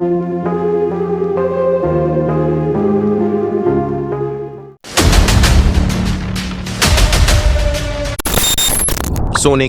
सोने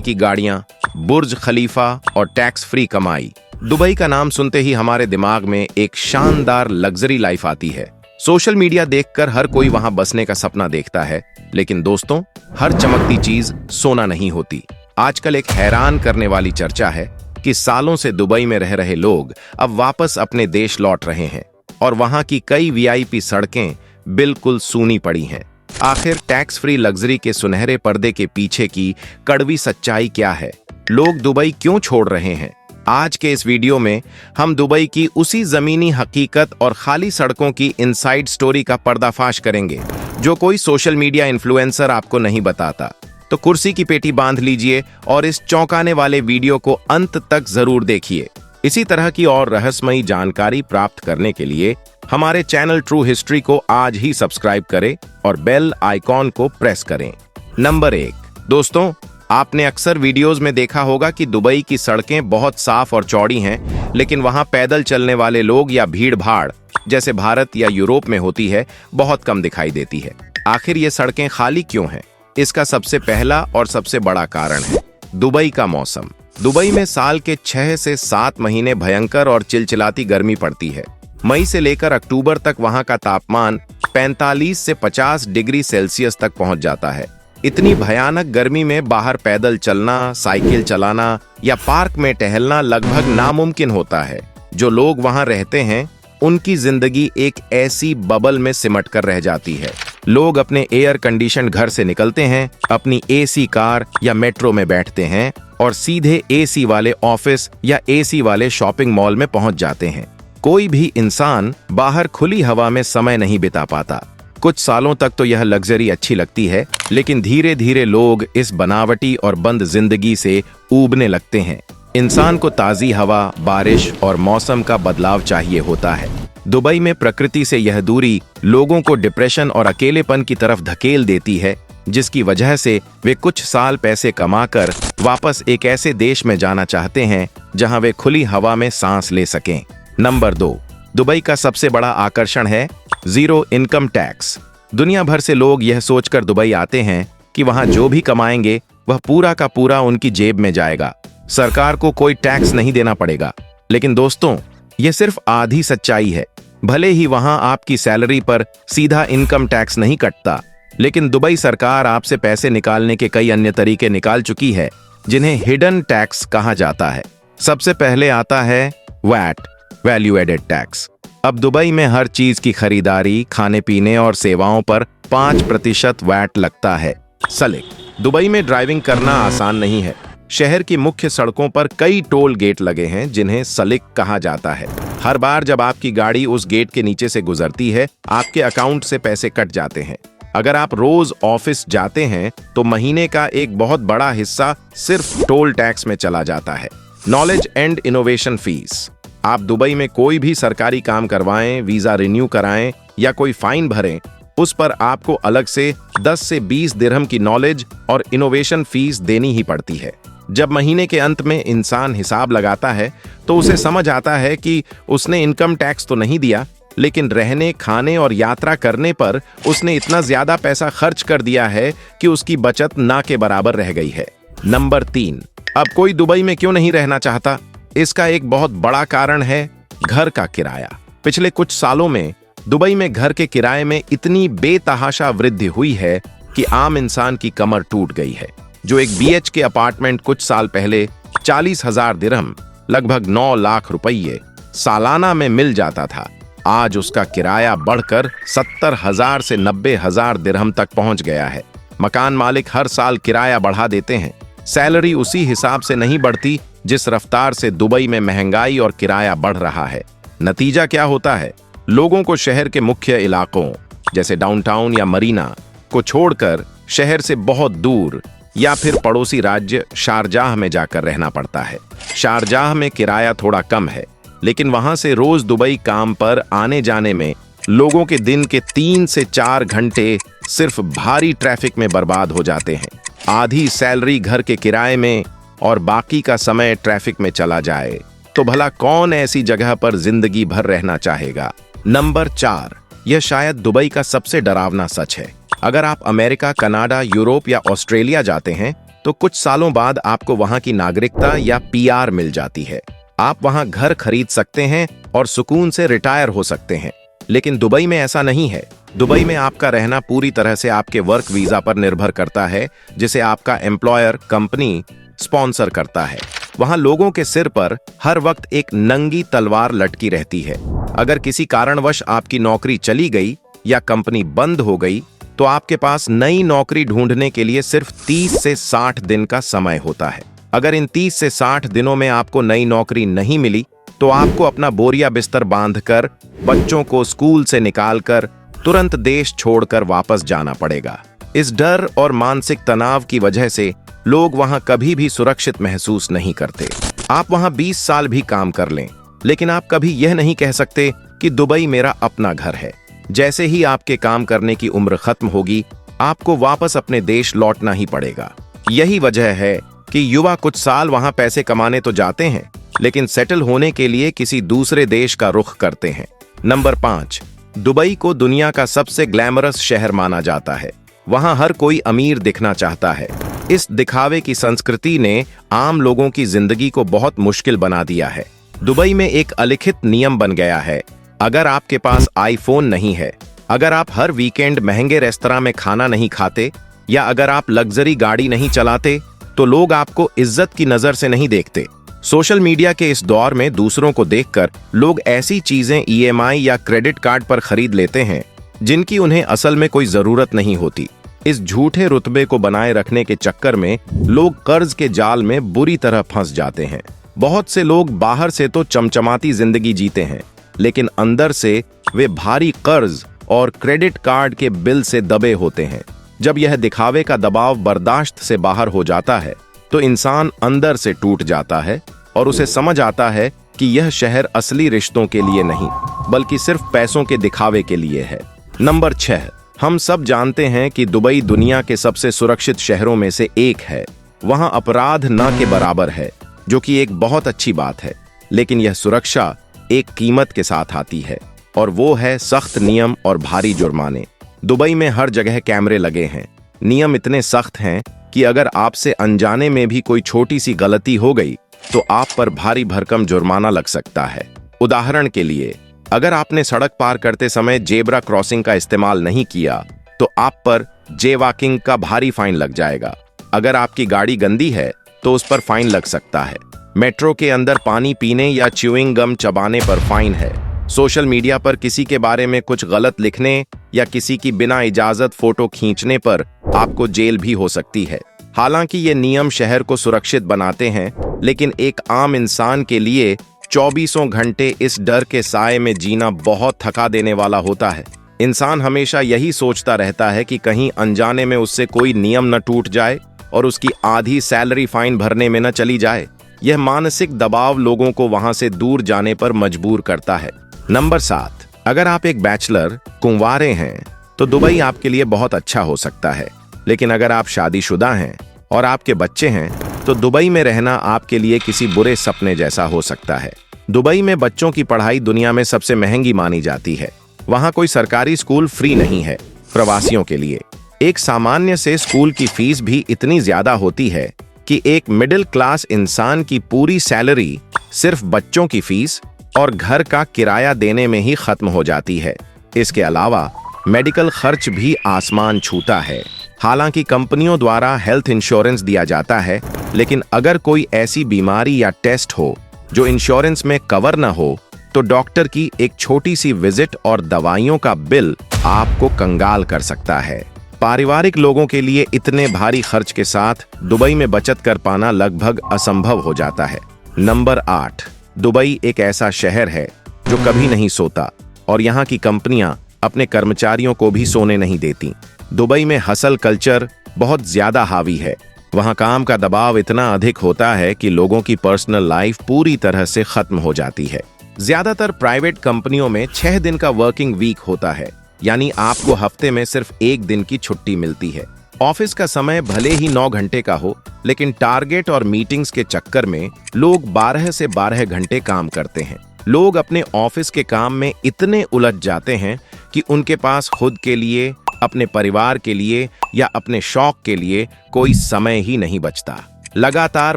की गाड़ियां, बुर्ज खलीफा और टैक्स फ्री कमाई। दुबई का नाम सुनते ही हमारे दिमाग में एक शानदार लग्जरी लाइफ आती है। सोशल मीडिया देखकर हर कोई वहां बसने का सपना देखता है, लेकिन दोस्तों, हर चमकती चीज सोना नहीं होती। आजकल एक हैरान करने वाली चर्चा है कि सालों से दुबई में रह रहे लोग अब वापस अपने देश लौट रहे हैं और वहां की कई वीआईपी सड़कें बिल्कुल सूनी पड़ी हैं। आखिर टैक्स फ्री लग्जरी के सुनहरे पर्दे के पीछे की कड़वी सच्चाई क्या है? लोग दुबई क्यों छोड़ रहे हैं? आज के इस वीडियो में हम दुबई की उसी जमीनी हकीकत और खाली सड़कों की इनसाइड स्टोरी का पर्दाफाश करेंगे जो कोई सोशल मीडिया इन्फ्लुएंसर आपको नहीं बताता। तो कुर्सी की पेटी बांध लीजिए और इस चौंकाने वाले वीडियो को अंत तक जरूर देखिए। इसी तरह की और रहस्यमयी जानकारी प्राप्त करने के लिए हमारे चैनल ट्रू हिस्ट्री को आज ही सब्सक्राइब करें और बेल आइकॉन को प्रेस करें। नंबर 1, दोस्तों, आपने अक्सर वीडियोस में देखा होगा कि दुबई की सड़कें बहुत साफ और चौड़ी हैं, लेकिन वहां पैदल चलने वाले लोग या भीड़ भाड़ जैसे भारत या यूरोप में होती है बहुत कम दिखाई देती है। आखिर ये सड़कें खाली क्यों हैं? इसका सबसे पहला और सबसे बड़ा कारण है दुबई का मौसम। दुबई में साल के 6 से 7 महीने भयंकर और चिलचिलाती गर्मी पड़ती है। मई से लेकर अक्टूबर तक वहां का तापमान 45 से 50 डिग्री सेल्सियस तक पहुंच जाता है। इतनी भयानक गर्मी में बाहर पैदल चलना, साइकिल चलाना या पार्क में टहलना लगभग नामुमकिन होता है। जो लोग वहां रहते हैं उनकी जिंदगी एक ऐसी बबल में सिमट कर रह जाती है। लोग अपने एयर कंडीशन घर से निकलते हैं, अपनी एसी कार या मेट्रो में बैठते हैं और सीधे एसी वाले ऑफिस या एसी वाले शॉपिंग मॉल में पहुंच जाते हैं। कोई भी इंसान बाहर खुली हवा में समय नहीं बिता पाता। कुछ सालों तक तो यह लग्जरी अच्छी लगती है, लेकिन धीरे धीरे लोग इस बनावटी और बंद जिंदगी से ऊबने लगते हैं। इंसान को ताजी हवा, बारिश और मौसम का बदलाव चाहिए होता है। दुबई में प्रकृति से यह दूरी लोगों को डिप्रेशन और अकेलेपन की तरफ धकेल देती है, जिसकी वजह से वे कुछ साल पैसे कमाकर वापस एक ऐसे देश में जाना चाहते हैं जहां वे खुली हवा में सांस ले सकें। नंबर 2, दुबई का सबसे बड़ा आकर्षण है जीरो इनकम टैक्स। दुनिया भर से लोग यह सोचकर दुबई आते हैं कि वहां जो भी कमाएंगे वह पूरा का पूरा उनकी जेब में जाएगा। सरकार को कोई टैक्स नहीं देना पड़ेगा। लेकिन दोस्तों, यह सिर्फ आधी सच्चाई है। भले ही वहां आपकी सैलरी पर सीधा इनकम टैक्स नहीं कटता, लेकिन दुबई सरकार आपसे पैसे निकालने के कई अन्य तरीके निकाल चुकी है, जिन्हें हिडन टैक्स कहा जाता है। सबसे पहले आता है वैट, वैल्यू एडेड टैक्स। अब दुबई में हर चीज की खरीदारी, खाने पीने और सेवाओं पर 5% वैट लगता है। सलिक, दुबई में ड्राइविंग करना आसान नहीं है। शहर की मुख्य सड़कों पर कई टोल गेट लगे हैं जिन्हें सलिक कहा जाता है। हर बार जब आपकी गाड़ी उस गेट के नीचे से गुजरती है, आपके अकाउंट से पैसे कट जाते हैं। अगर आप रोज ऑफिस जाते हैं तो महीने का एक बहुत बड़ा हिस्सा सिर्फ टोल टैक्स में चला जाता है। नॉलेज एंड इनोवेशन फीस, आप दुबई में कोई भी सरकारी काम करवाएं, वीजा रिन्यू कराएं या कोई फाइन भरें, उस पर आपको अलग से 10 से 20 दिरहम की नॉलेज और इनोवेशन फीस देनी ही पड़ती है। जब महीने के अंत में इंसान हिसाब लगाता है तो उसे समझ आता है कि उसने इनकम टैक्स तो नहीं दिया, लेकिन रहने, खाने और यात्रा करने पर उसने इतना ज्यादा पैसा खर्च कर दिया है कि उसकी बचत ना के बराबर रह गई है। नंबर 3, अब कोई दुबई में क्यों नहीं रहना चाहता? इसका एक बहुत बड़ा कारण है घर का किराया। पिछले कुछ सालों में दुबई में घर के किराए में इतनी बेतहाशा वृद्धि हुई है कि आम इंसान की कमर टूट गई है। जो एक BHK अपार्टमेंट कुछ साल पहले 40,000 दिरहम, लगभग 9 लाख रुपये सालाना में मिल जाता था, आज उसका किराया बढ़कर 70,000 से 90,000 दिरहम तक पहुंच गया है। मकान मालिक हर साल किराया बढ़ा देते हैं। सैलरी उसी हिसाब से नहीं बढ़ती जिस रफ्तार से दुबई में महंगाई और किराया बढ़ रहा है। नतीजा क्या होता है? लोगों को शहर के मुख्य इलाकों जैसे डाउनटाउन या मरीना को छोड़कर शहर से बहुत दूर या फिर पड़ोसी राज्य शारजाह में जाकर रहना पड़ता है। शारजाह में किराया थोड़ा कम है, लेकिन वहां से रोज दुबई काम पर आने जाने में लोगों के दिन के 3 से 4 घंटे सिर्फ भारी ट्रैफिक में बर्बाद हो जाते हैं। आधी सैलरी घर के किराए में और बाकी का समय ट्रैफिक में चला जाए तो भला कौन ऐसी जगह पर जिंदगी भर रहना चाहेगा। नंबर 4, यह शायद दुबई का सबसे डरावना सच है। अगर आप अमेरिका, कनाडा, यूरोप या ऑस्ट्रेलिया जाते हैं तो कुछ सालों बाद आपको वहां की नागरिकता या पीआर मिल जाती है। आप वहां घर खरीद सकते हैं और सुकून से रिटायर हो सकते हैं। लेकिन दुबई में ऐसा नहीं है। दुबई में आपका रहना पूरी तरह से आपके वर्क वीजा पर निर्भर करता है, जिसे आपका एम्प्लॉयर कंपनी स्पॉन्सर करता है। वहां लोगों के सिर पर हर वक्त एक नंगी तलवार लटकी रहती है। अगर किसी कारणवश आपकी नौकरी चली गई या कंपनी बंद हो गई तो आपके पास नई नौकरी ढूंढने के लिए सिर्फ 30 से 60 दिन का समय होता है। अगर इन 30 से 60 दिनों में आपको नई नौकरी नहीं मिली तो आपको अपना बोरिया बिस्तर बांधकर, बच्चों को स्कूल से निकालकर तुरंत देश छोड़कर वापस जाना पड़ेगा। इस डर और मानसिक तनाव की वजह से लोग वहां कभी भी सुरक्षित महसूस नहीं करते। आप वहां 20 साल भी काम कर लें, लेकिन आप कभी यह नहीं कह सकते कि दुबई मेरा अपना घर है। जैसे ही आपके काम करने की उम्र खत्म होगी, आपको वापस अपने देश लौटना ही पड़ेगा। यही वजह है कि युवा कुछ साल वहां पैसे कमाने तो जाते हैं, लेकिन सेटल होने के लिए किसी दूसरे देश का रुख करते हैं। नंबर 5, दुबई को दुनिया का सबसे ग्लैमरस शहर माना जाता है। वहां हर कोई अमीर दिखना चाहता है। इस दिखावे की संस्कृति ने आम लोगों की जिंदगी को बहुत मुश्किल बना दिया है। दुबई में एक अलिखित नियम बन गया है, अगर आपके पास आईफोन नहीं है, अगर आप हर वीकेंड महंगे रेस्तरां में खाना नहीं खाते या अगर आप लग्जरी गाड़ी नहीं चलाते तो लोग आपको इज्जत की नजर से नहीं देखते। सोशल मीडिया के इस दौर में दूसरों को देखकर लोग ऐसी चीजें ईएमआई या क्रेडिट कार्ड पर खरीद लेते हैं जिनकी उन्हें असल में कोई जरूरत नहीं होती। इस झूठे रुतबे को बनाए रखने के चक्कर में लोग कर्ज के जाल में बुरी तरह फंस जाते हैं। बहुत से लोग बाहर से तो चमचमाती जिंदगी जीते हैं, लेकिन अंदर से वे भारी कर्ज और क्रेडिट कार्ड के बिल से दबे होते हैं। जब यह दिखावे का दबाव बर्दाश्त से बाहर हो जाता है तो इंसान अंदर से टूट जाता है और उसे समझ आता है कि यह शहर असली रिश्तों के लिए नहीं बल्कि सिर्फ पैसों के दिखावे के लिए है। नंबर 6, हम सब जानते हैं कि दुबई दुनिया के सबसे सुरक्षित शहरों में से एक है। वहां अपराध न के बराबर है, जो कि एक बहुत अच्छी बात है, लेकिन यह सुरक्षा एक कीमत के साथ आती है और वो है सख्त नियम और भारी जुर्माने। दुबई में हर जगह कैमरे लगे हैं। नियम इतने सख्त हैं कि अगर आपसे अनजाने में भी कोई छोटी सी गलती हो गई तो आप पर भारी भरकम जुर्माना लग सकता है। उदाहरण के लिए, अगर आपने सड़क पार करते समय जेब्रा क्रॉसिंग का इस्तेमाल नहीं किया तो आप पर जेवॉकिंग का भारी फाइन लग जाएगा। अगर आपकी गाड़ी गंदी है तो उस पर फाइन लग सकता है। मेट्रो के अंदर पानी पीने या च्यूइंग गम चबाने पर फाइन है। सोशल मीडिया पर किसी के बारे में कुछ गलत लिखने या किसी की बिना इजाजत फोटो खींचने पर आपको जेल भी हो सकती है। हालांकि ये नियम शहर को सुरक्षित बनाते हैं, लेकिन एक आम इंसान के लिए 24 घंटे इस डर के साए में जीना बहुत थका देने वाला होता है। इंसान हमेशा यही सोचता रहता है कि कहीं अनजाने में उससे कोई नियम न टूट जाए और उसकी आधी सैलरी फाइन भरने में न चली जाए। यह मानसिक दबाव लोगों को वहां से दूर जाने पर मजबूर करता है। नंबर 7, अगर आप एक बैचलर कुंवारे हैं तो दुबई आपके लिए बहुत अच्छा हो सकता है, लेकिन अगर आप शादीशुदा हैं और आपके बच्चे हैं तो दुबई में रहना आपके लिए किसी बुरे सपने जैसा हो सकता है। दुबई में बच्चों की पढ़ाई दुनिया में सबसे महंगी मानी जाती है। वहां कोई सरकारी स्कूल फ्री नहीं है प्रवासियों के लिए। एक सामान्य से स्कूल की फीस भी इतनी ज्यादा होती है कि एक मिडिल क्लास इंसान की पूरी सैलरी सिर्फ बच्चों की फीस और घर का किराया देने में ही खत्म हो जाती है। इसके अलावा मेडिकल खर्च भी आसमान छूता है। हालांकि कंपनियों द्वारा हेल्थ इंश्योरेंस दिया जाता है, लेकिन अगर कोई ऐसी बीमारी या टेस्ट हो जो इंश्योरेंस में कवर न हो तो डॉक्टर की एक छोटी सी विजिट और दवाइयों का बिल आपको कंगाल कर सकता है। पारिवारिक लोगों के लिए इतने भारी खर्च के साथ दुबई में बचत कर पाना लगभग असंभव हो जाता है। नंबर 8, दुबई एक ऐसा शहर है जो कभी नहीं सोता और यहाँ की कंपनियां अपने कर्मचारियों को भी सोने नहीं देती। दुबई में हसल कल्चर बहुत ज्यादा हावी है। वहाँ काम का दबाव इतना अधिक होता है कि लोगों की पर्सनल लाइफ पूरी तरह से खत्म हो जाती है। ज्यादातर प्राइवेट कंपनियों में 6 दिन का वर्किंग वीक होता है, यानी आपको हफ्ते में सिर्फ 1 दिन की छुट्टी मिलती है। ऑफिस का समय भले ही 9 घंटे का हो, लेकिन टारगेट और मीटिंग्स के चक्कर में लोग 12 से 12 घंटे काम करते हैं। लोग अपने ऑफिस के काम में इतने उलझ जाते हैं कि उनके पास खुद के लिए, अपने परिवार के लिए या अपने शौक के लिए कोई समय ही नहीं बचता। लगातार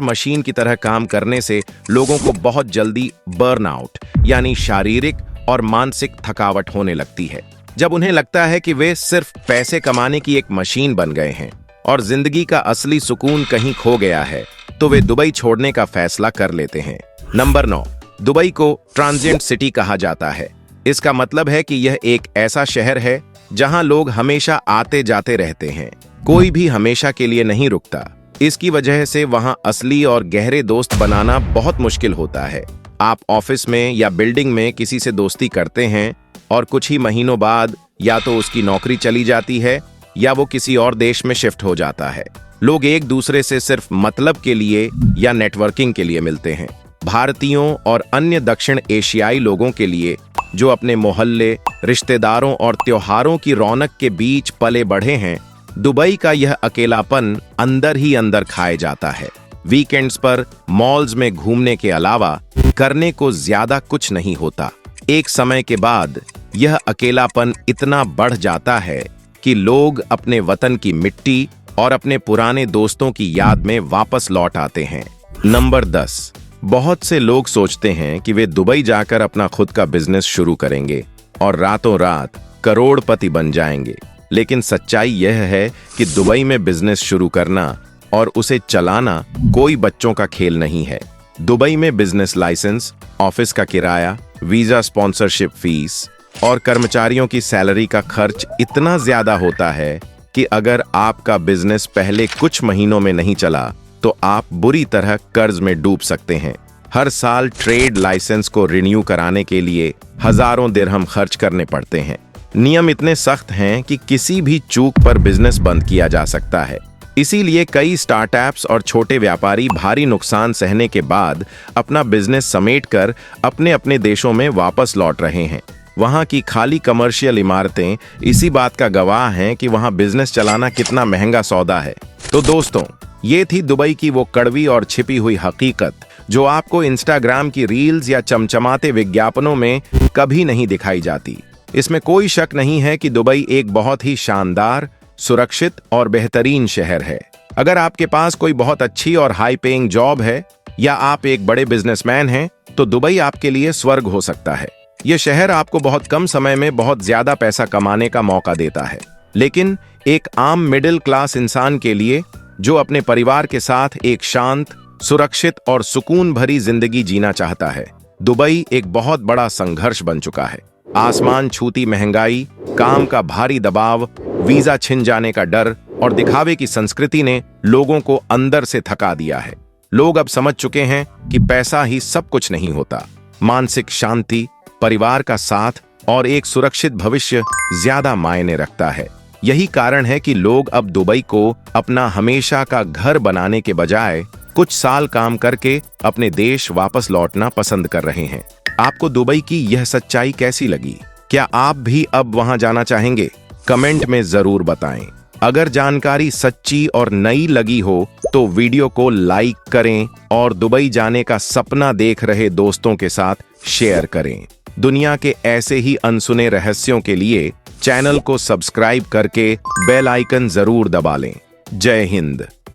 मशीन की तरह काम करने से लोगों को बहुत जल्दी बर्नआउट यानी शारीरिक और मानसिक थकावट होने लगती है। जब उन्हें लगता है कि वे सिर्फ पैसे कमाने की एक मशीन बन गए हैं और जिंदगी का असली सुकून कहीं खो गया है, तो वे दुबई छोड़ने का फैसला कर लेते हैं। नंबर 9, दुबई को ट्रांजिएंट सिटी कहा जाता है। इसका मतलब है कि यह एक ऐसा शहर है जहां लोग हमेशा आते जाते रहते हैं। कोई भी हमेशा के लिए नहीं रुकता। इसकी वजह से वहां असली और गहरे दोस्त बनाना बहुत मुश्किल होता है। आप ऑफिस में या बिल्डिंग में किसी से दोस्ती करते हैं और कुछ ही महीनों बाद या तो उसकी नौकरी चली जाती है या वो किसी और देश में शिफ्ट हो जाता है। लोग एक दूसरे से सिर्फ मतलब के लिए या नेटवर्किंग के लिए मिलते हैं। भारतीयों और अन्य दक्षिण एशियाई लोगों के लिए जो अपने मोहल्ले, रिश्तेदारों और त्योहारों की रौनक के बीच पले बढ़े हैं, दुबई का यह अकेलापन अंदर ही अंदर खाए जाता है। वीकेंड्स पर मॉल्स में घूमने के अलावा करने को ज्यादा कुछ नहीं होता। एक समय के बाद यह अकेलापन इतना बढ़ जाता है कि लोग अपने वतन की मिट्टी और अपने पुराने दोस्तों की याद में वापस लौट आते हैं। नंबर 10, बहुत से लोग सोचते हैं कि वे दुबई जाकर अपना खुद का बिजनेस शुरू करेंगे और रातों रात करोड़पति बन जाएंगे। लेकिन सच्चाई यह है कि दुबई में बिजनेस शुरू करना और उसे चलाना कोई बच्चों का खेल नहीं है। दुबई में बिजनेस लाइसेंस, ऑफिस का किराया, वीजा स्पॉन्सरशिप फीस और कर्मचारियों की सैलरी का खर्च इतना ज्यादा होता है कि अगर आपका बिजनेस पहले कुछ महीनों में नहीं चला तो आप बुरी तरह कर्ज में डूब सकते हैं। हर साल ट्रेड लाइसेंस को रिन्यू कराने के लिए हजारों दिरहम खर्च करने पड़ते हैं। नियम इतने सख्त हैं कि किसी भी चूक पर बिजनेस बंद किया जा सकता है। इसीलिए कई स्टार्टअप्स और छोटे व्यापारी भारी नुकसान सहने के बाद अपना बिजनेस समेटकर अपने अपने देशों में वापस लौट रहे हैं। वहां की खाली कमर्शियल इमारतें इसी बात का गवाह हैं कि वहां बिजनेस चलाना कितना महंगा सौदा है। तो दोस्तों, ये थी दुबई की वो कड़वी और छिपी हुई हकीकत जो आपको इंस्टाग्राम की रील्स या चमचमाते विज्ञापनों में कभी नहीं दिखाई जाती। इसमें कोई शक नहीं है कि दुबई एक बहुत ही शानदार, सुरक्षित और बेहतरीन शहर है। अगर आपके पास कोई बहुत अच्छी और हाई पेइंग जॉब है या आप एक बड़े बिजनेसमैन हैं, तो दुबई आपके लिए स्वर्ग हो सकता है। यह शहर आपको बहुत कम समय में बहुत ज्यादा पैसा कमाने का मौका देता है। लेकिन एक आम मिडिल क्लास इंसान के लिए जो अपने परिवार के साथ एक शांत, सुरक्षित और सुकून भरी जिंदगी जीना चाहता है, दुबई एक बहुत बड़ा संघर्ष बन चुका है। आसमान छूती महंगाई, काम का भारी दबाव, वीजा छिन जाने का डर और दिखावे की संस्कृति ने लोगों को अंदर से थका दिया है। लोग अब समझ चुके हैं कि पैसा ही सब कुछ नहीं होता। मानसिक शांति, परिवार का साथ और एक सुरक्षित भविष्य ज्यादा मायने रखता है। यही कारण है कि लोग अब दुबई को अपना हमेशा का घर बनाने के बजाय कुछ साल काम करके अपने देश वापस लौटना पसंद कर रहे हैं। आपको दुबई की यह सच्चाई कैसी लगी? क्या आप भी अब वहां जाना चाहेंगे? कमेंट में जरूर बताएं। अगर जानकारी सच्ची और नई लगी हो तो वीडियो को लाइक करें और दुबई जाने का सपना देख रहे दोस्तों के साथ शेयर करें। दुनिया के ऐसे ही अनसुने रहस्यों के लिए चैनल को सब्सक्राइब करके बेल आइकन जरूर दबा लें। जय हिंद।